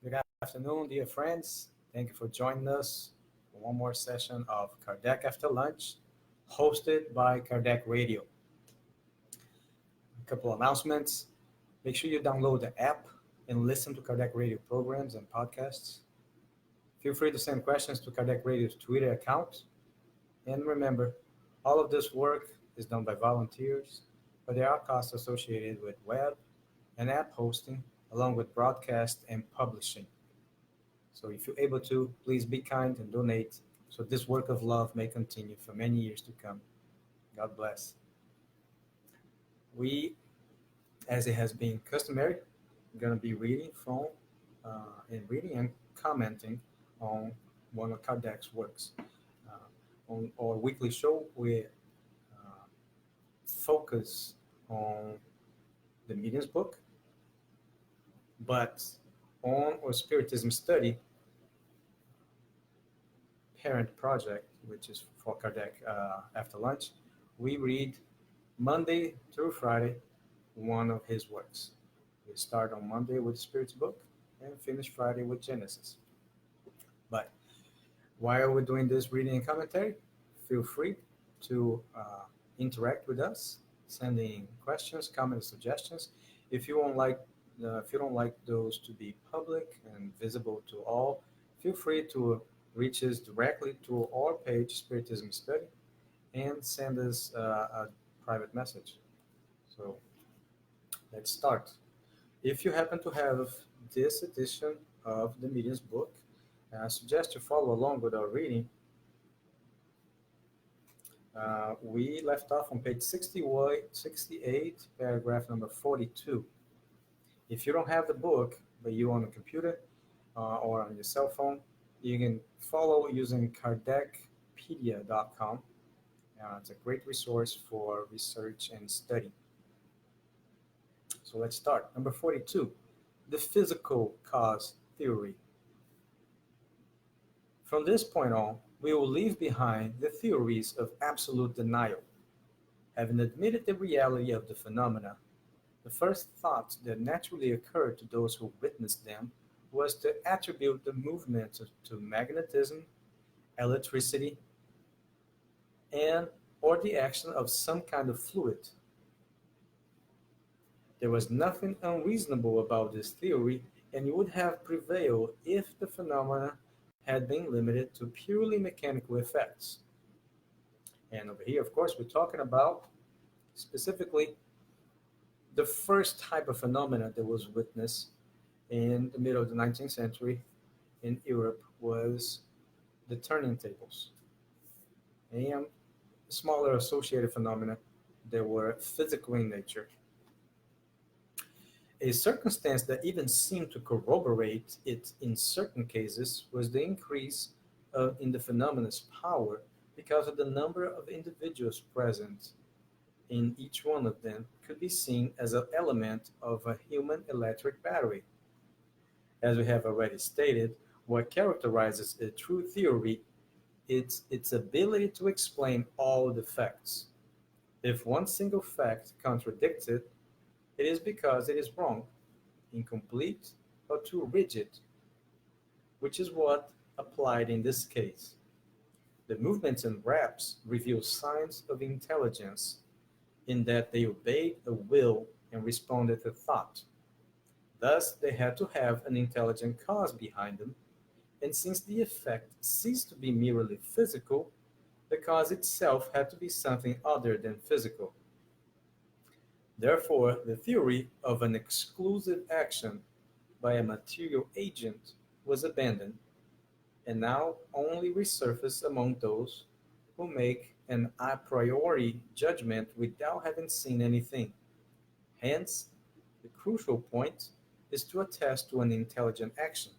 Good afternoon, dear friends. Thank you for joining us for one more session of Kardec After Lunch, hosted by Kardec Radio. A couple announcements. Make sure you download the app and listen to Kardec Radio programs and podcasts. Feel free to send questions to Kardec Radio's Twitter account. And remember, all of this work is done by volunteers, but there are costs associated with web and app hosting, along with broadcast and publishing. So if you're able to, please be kind and donate so this work of love may continue for many years to come. God bless. We, as it has been customary, are going to be reading from and reading and commenting on one of Kardec's works. On our weekly show, we focus on the Medium's book, but on our Spiritism study, parent project, which is for Kardec after lunch, we read Monday through Friday one of his works. We start on Monday with Spirit's book and finish Friday with Genesis. But while we're doing this reading and commentary, feel free to interact with us, sending questions, comments, suggestions. If you don't like those to be public and visible to all, feel free to reach us directly to our page, Spiritism Study, and send us a private message. So let's start. If you happen to have this edition of the Medium's book, I suggest you follow along with our reading. We left off on page 68, paragraph number 42. If you don't have the book, but you on a computer or on your cell phone, you can follow using kardecpedia.com. It's a great resource for research and study. So let's start. Number 42, the physical cause theory. From this point on, we will leave behind the theories of absolute denial. Having admitted the reality of the phenomena, the first thought that naturally occurred to those who witnessed them was to attribute the movement to magnetism, electricity, and or the action of some kind of fluid. There was nothing unreasonable about this theory, and it would have prevailed if the phenomena had been limited to purely mechanical effects. And over here, of course, we're talking about specifically the first type of phenomena that was witnessed in the middle of the 19th century in Europe was the turning tables and smaller associated phenomena that were physical in nature. A circumstance that even seemed to corroborate it in certain cases was the increase in the phenomena's power because of the number of individuals present in each one of them could be seen as an element of a human electric battery. As we have already stated, what characterizes a true theory is its ability to explain all the facts. If one single fact contradicts it, it is because it is wrong, incomplete, or too rigid, which is what applied in this case. The movements and raps reveal signs of intelligence in that they obeyed a will and responded to thought. Thus, they had to have an intelligent cause behind them, and since the effect ceased to be merely physical, the cause itself had to be something other than physical. Therefore, the theory of an exclusive action by a material agent was abandoned, and now only resurfaces among those who make an a priori judgment without having seen anything. Hence, the crucial point is to attest to an intelligent action,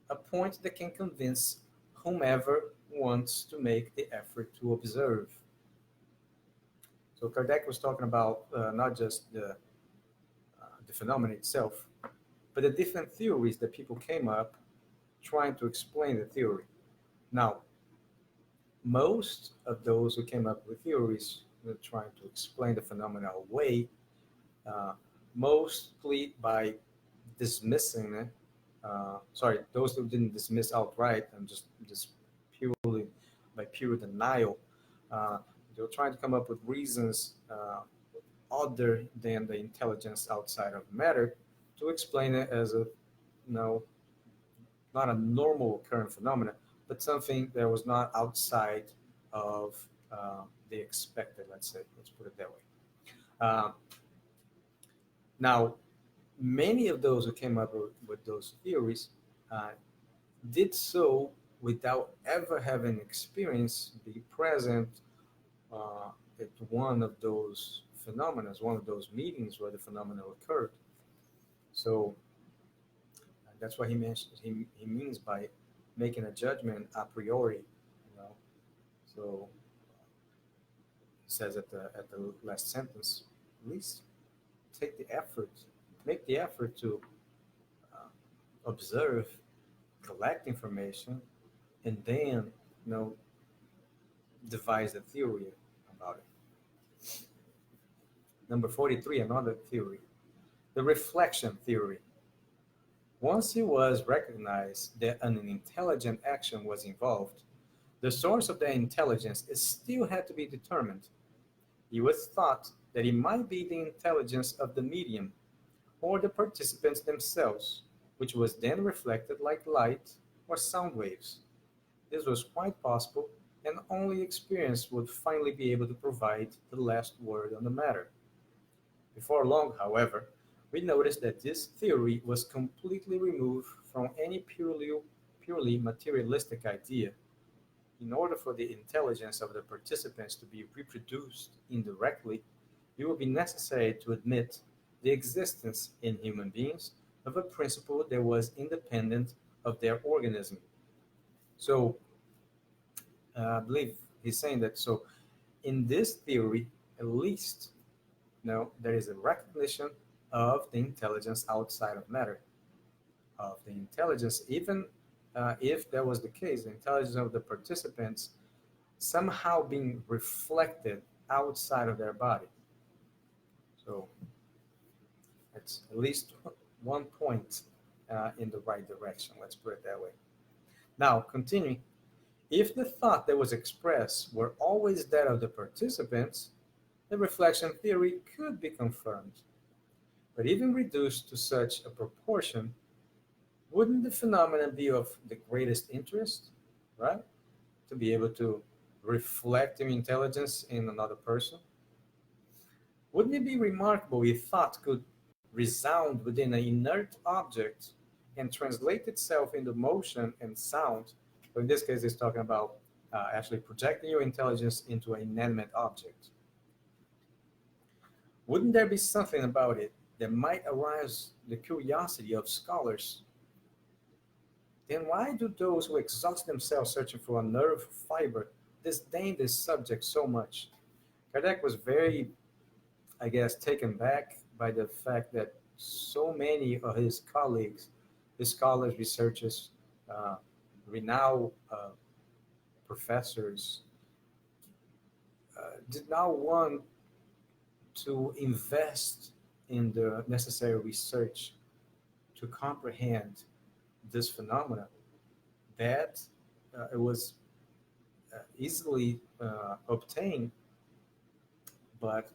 a point that can convince whomever wants to make the effort to observe. So Kardec was talking about not just the phenomenon itself, but the different theories that people came up trying to explain the theory. Now, most of those who came up with theories were trying to explain the phenomena away, mostly by dismissing sorry, those who didn't dismiss outright and just purely by pure denial, uh, they were trying to come up with reasons other than the intelligence outside of matter to explain it as a, not a normal occurrent phenomena, but something that was not outside of the expected. Let's say, let's put it that way. Uh, Now, many of those who came up with those theories uh, did so without ever having experience, be present at one of those phenomena, one of those meetings where the phenomena occurred. So that's what he mentions. He means by making a judgment a priori. So he says at the last sentence, at least take the effort, make the effort to uh, observe, collect information, and then devise a theory about it. Number 43, another theory, the reflection theory. Once it was recognized that an intelligent action was involved, the source of the intelligence still had to be determined. It was thought that it might be the intelligence of the medium or the participants themselves, which was then reflected like light or sound waves. This was quite possible, and only experience would finally be able to provide the last word on the matter. Before long, however, we noticed that this theory was completely removed from any purely materialistic idea. In order for the intelligence of the participants to be reproduced indirectly, it would be necessary to admit the existence in human beings of a principle that was independent of their organism. So, I believe he's saying that. So, in this theory, at least, there is a recognition of the intelligence outside of matter, of the intelligence, even if that was the case, the intelligence of the participants somehow being reflected outside of their body. So it's at least one point in the right direction. Let's put it that way. Now, continuing, if the thought that was expressed were always that of the participants, the reflection theory could be confirmed. But even reduced to such a proportion, wouldn't the phenomenon be of the greatest interest, right? To be able to reflect your intelligence in another person? Wouldn't it be remarkable if thought could resound within an inert object and translate itself into motion and sound? But in this case, it's talking about actually projecting your intelligence into an inanimate object. Wouldn't there be something about it that might arouse the curiosity of scholars? Then why do those who exhaust themselves searching for a nerve fiber disdain this subject so much? Kardec was very, I guess, taken back by the fact that so many of his colleagues, his scholars, researchers, uh, renowned professors, did not want to invest in the necessary research to comprehend this phenomena that it was easily obtained, but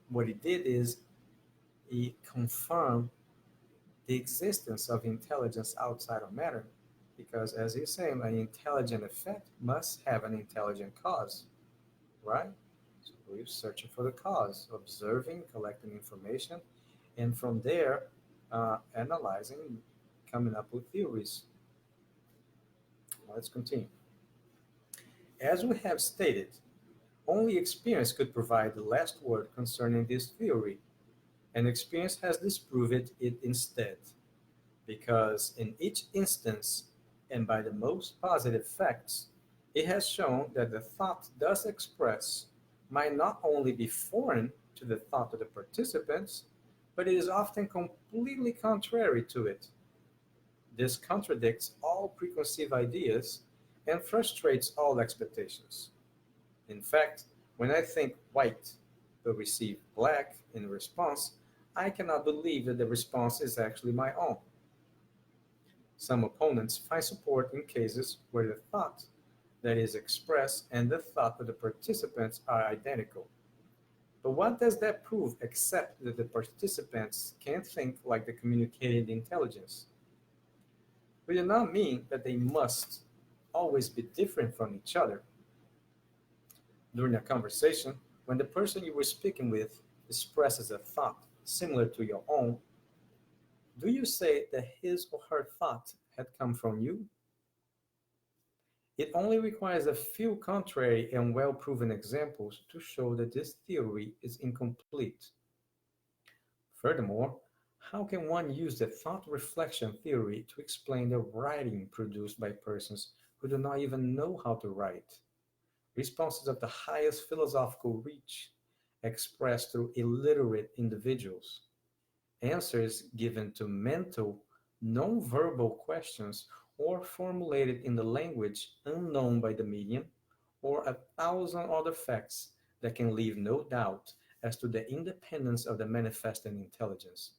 what it did is it confirmed the existence of intelligence outside of matter, because as he's saying, an intelligent effect must have an intelligent cause, right? So we're searching for the cause, observing, collecting information, and from there, analyzing, coming up with theories. Let's continue. As we have stated, only experience could provide the last word concerning this theory, and experience has disproved it instead, because in each instance, and by the most positive facts, it has shown that the thought thus expressed might not only be foreign to the thought of the participants, but it is often completely contrary to it. This contradicts all preconceived ideas and frustrates all expectations. In fact, when I think white but receive black in response, I cannot believe that the response is actually my own. Some opponents find support in cases where the thought that is expressed and the thought of the participants are identical. But what does that prove except that the participants can't think like the communicated intelligence? We do not mean that they must always be different from each other. During a conversation, when the person you were speaking with expresses a thought similar to your own, do you say that his or her thought had come from you? It only requires a few contrary and well proven examples to show that this theory is incomplete. Furthermore, how can one use the thought reflection theory to explain the writing produced by persons who do not even know how to write? Responses of the highest philosophical reach expressed through illiterate individuals, answers given to mental, non-verbal questions or formulated in the language unknown by the medium, or a thousand other facts that can leave no doubt as to the independence of the manifesting intelligence.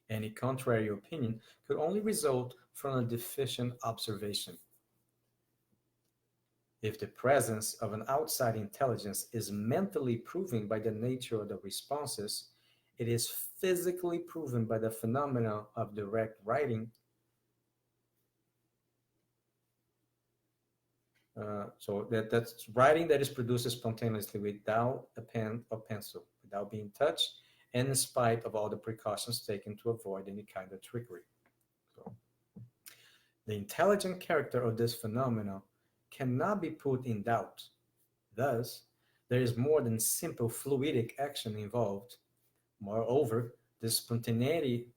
Any contrary opinion could only result from a deficient observation. If the presence of an outside intelligence is mentally proven by the nature of the responses, it is physically proven by the phenomena of direct writing. That's writing that is produced spontaneously without a pen or pencil, without being touched, and in spite of all the precautions taken to avoid any kind of trickery. So, the intelligent character of this phenomenon cannot be put in doubt. Thus, there is more than simple fluidic action involved. Moreover, the spontaneity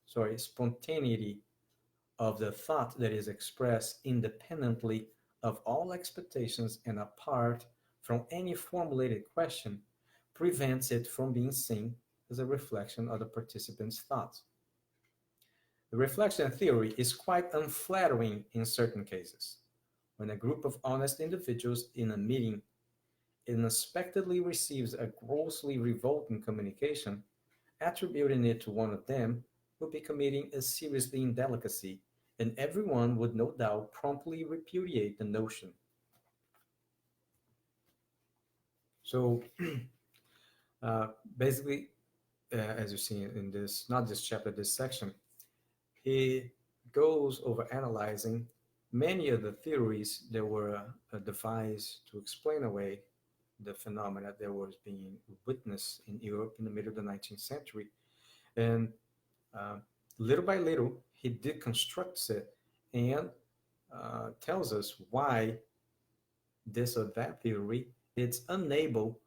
of the thought that is expressed independently of all expectations and apart from any formulated question prevents it from being seen as a reflection of the participant's thoughts. The reflection theory is quite unflattering in certain cases. When a group of honest individuals in a meeting unexpectedly receives a grossly revolting communication, attributing it to one of them would be committing a serious indelicacy, and everyone would no doubt promptly repudiate the notion. So, uh, basically, as you see in this, not this chapter, this section, he goes over analyzing many of the theories that were devised to explain away the phenomena that was being witnessed in Europe in the middle of the 19th century. And uh, little by little, he deconstructs it and tells us why this or that theory is unable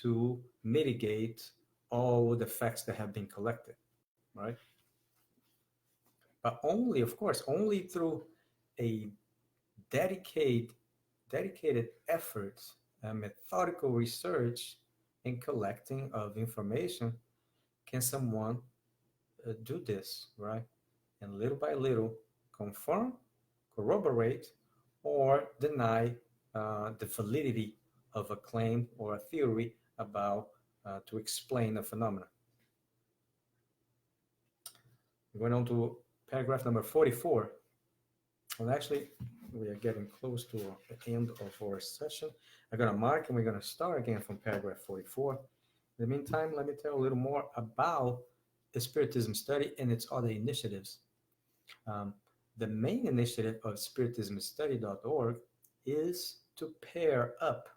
to mitigate all the facts that have been collected, right? But only, of course, only through a dedicated, dedicated effort, methodical research, and collecting of information can someone do this, right? And little by little, confirm, corroborate, or deny the validity of a claim or a theory about to explain a phenomenon. Going on to paragraph number 44. And actually, we are getting close to the end of our session. I'm going to mark and we're going to start again from paragraph 44. In the meantime, let me tell a little more about the Spiritism study and its other initiatives. Um, the main initiative of spiritismstudy.org is to pair up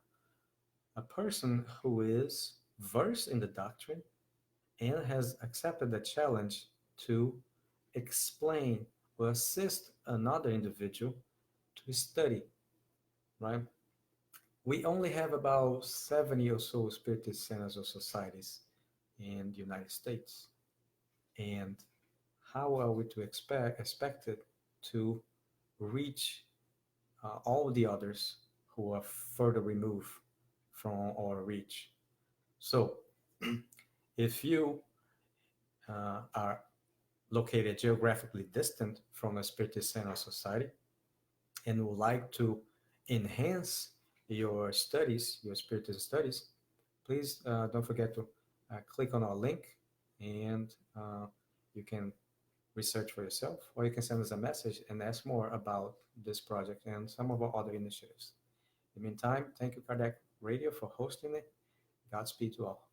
a person who is versed in the doctrine and has accepted the challenge to explain or assist another individual to study, right? We only have about 70 or so spiritist centers or societies in the United States. And how are we to expect it to reach all the others who are further removed from our reach? So, if you are located geographically distant from a spiritist center or society and would like to enhance your studies, your spiritism studies, please don't forget to click on our link and you can research for yourself, or you can send us a message and ask more about this project and some of our other initiatives. In the meantime, thank you, Kardec Radio, for hosting it. Godspeed to all.